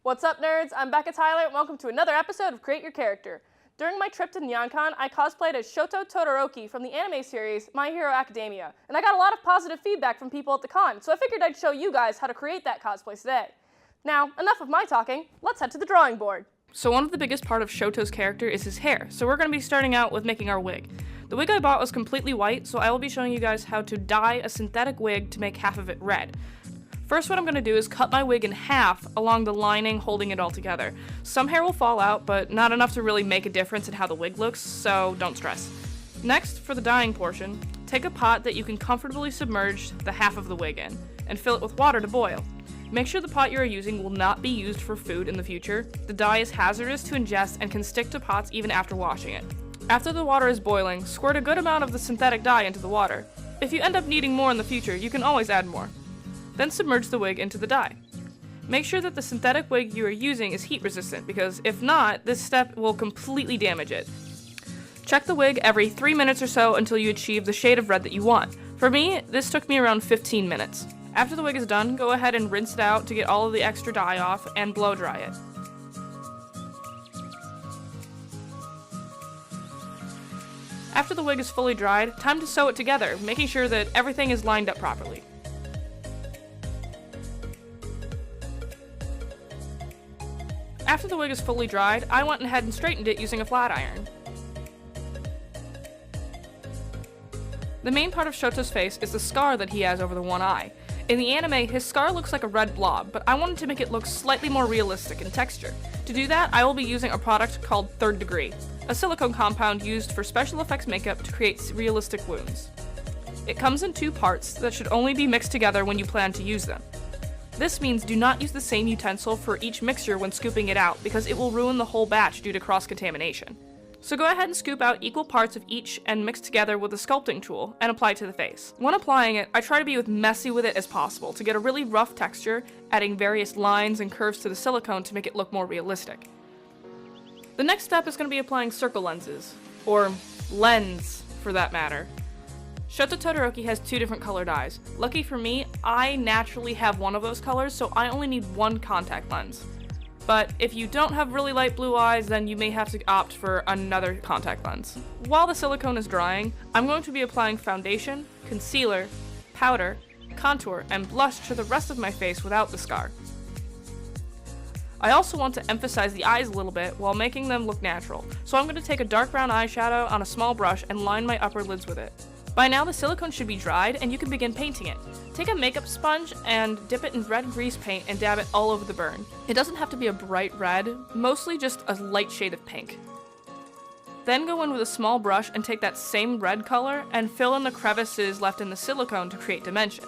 What's up, nerds? I'm Becca Tyler, and welcome to another episode of Create Your Character. During my trip to NeonCon, I cosplayed as Shoto Todoroki from the anime series My Hero Academia, and I got a lot of positive feedback from people at the con, so I figured I'd show you guys how to create that cosplay today. Now, enough of my talking, let's head to the drawing board. So one of the biggest part of Shoto's character is his hair, so we're going to be starting out with making our wig. The wig I bought was completely white, so I will be showing you guys how to dye a synthetic wig to make half of it red. First, what I'm going to do is cut my wig in half along the lining holding it all together. Some hair will fall out, but not enough to really make a difference in how the wig looks, so don't stress. Next, for the dyeing portion, take a pot that you can comfortably submerge the half of the wig in, and fill it with water to boil. Make sure the pot you are using will not be used for food in the future. The dye is hazardous to ingest and can stick to pots even after washing it. After the water is boiling, squirt a good amount of the synthetic dye into the water. If you end up needing more in the future, you can always add more. Then submerge the wig into the dye. Make sure that the synthetic wig you are using is heat resistant, because if not, this step will completely damage it. Check the wig every 3 minutes or so until you achieve the shade of red that you want. For me, this took me around 15 minutes. After the wig is done, go ahead and rinse it out to get all of the extra dye off and blow dry it. After the wig is fully dried, time to sew it together, making sure that everything is lined up properly. After the wig is fully dried, I went ahead and straightened it using a flat iron. The main part of Shoto's face is the scar that he has over the one eye. In the anime, his scar looks like a red blob, but I wanted to make it look slightly more realistic in texture. To do that, I will be using a product called Third Degree, a silicone compound used for special effects makeup to create realistic wounds. It comes in 2 parts that should only be mixed together when you plan to use them. This means do not use the same utensil for each mixture when scooping it out, because it will ruin the whole batch due to cross-contamination. So go ahead and scoop out equal parts of each and mix together with a sculpting tool and apply it to the face. When applying it, I try to be as messy with it as possible to get a really rough texture, adding various lines and curves to the silicone to make it look more realistic. The next step is going to be applying circle lenses, or lens for that matter. Shoto Todoroki has 2 different color dyes. Lucky for me, I naturally have one of those colors, so I only need 1 contact lens. But if you don't have really light blue eyes, then you may have to opt for another contact lens. While the silicone is drying, I'm going to be applying foundation, concealer, powder, contour, and blush to the rest of my face without the scar. I also want to emphasize the eyes a little bit while making them look natural, so I'm going to take a dark brown eyeshadow on a small brush and line my upper lids with it. By now the silicone should be dried and you can begin painting it. Take a makeup sponge and dip it in red grease paint and dab it all over the burn. It doesn't have to be a bright red, mostly just a light shade of pink. Then go in with a small brush and take that same red color and fill in the crevices left in the silicone to create dimension.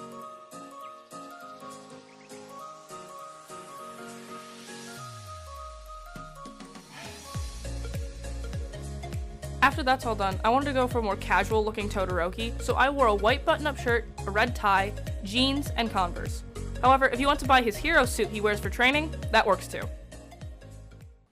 After that's all done, I wanted to go for a more casual looking Todoroki, so I wore a white button-up shirt, a red tie, jeans, and Converse. However, if you want to buy his hero suit he wears for training, that works too.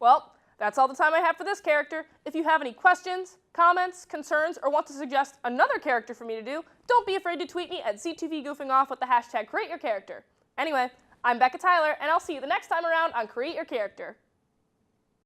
Well, that's all the time I have for this character. If you have any questions, comments, concerns, or want to suggest another character for me to do, don't be afraid to tweet me at CTVGoofingOff with the hashtag CreateYourCharacter. Anyway, I'm Becca Tyler, and I'll see you the next time around on Create Your Character.